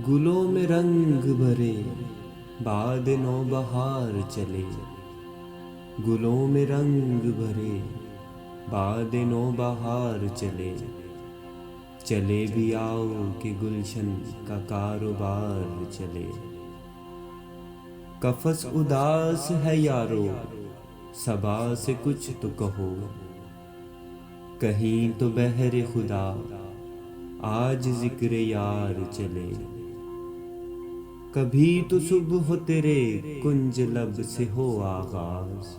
گلوں میں رنگ بھرے باد نو بہار چلے، گلوں میں رنگ بھرے باد نو بہار چلے، چلے بھی آؤ کہ گلشن کا کاروبار چلے۔ قفس اداس ہے یارو، صبا سے کچھ تو کہو، کہیں تو بہر خدا آج ذکر یار چلے۔ کبھی تو صبح تیرے کنج لب سے ہو آغاز،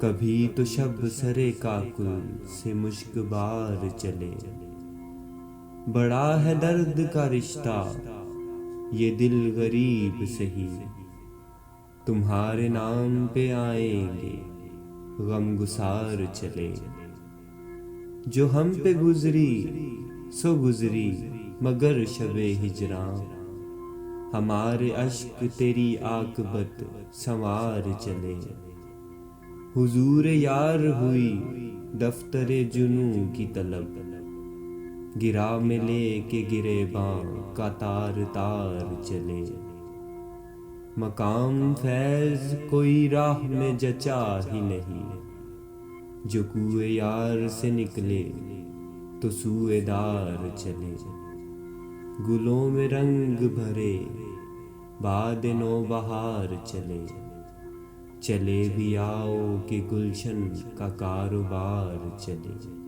کبھی تو شب سرے کاکل سے مشک بار چلے۔ بڑا ہے درد کا رشتہ یہ دل غریب سہی، تمہارے نام پہ آئیں گے غم گسار چلے۔ جو ہم پہ گزری سو گزری مگر شب ہجراں، ہمارے اشک تیری عاقبت سنوار چلے۔ حضور یار ہوئی دفتر جنوں کی طلب، گرا میں لے کے گریباں کا تار تار چلے۔ مقام فیض کوئی راہ میں جچا ہی نہیں، جو کوئے یار سے نکلے تو سوئے دار چلے۔ گلوں میں رنگ بھرے باد نو بہار چلے، چلے بھی آؤ کہ گلشن کا کاروبار چلے۔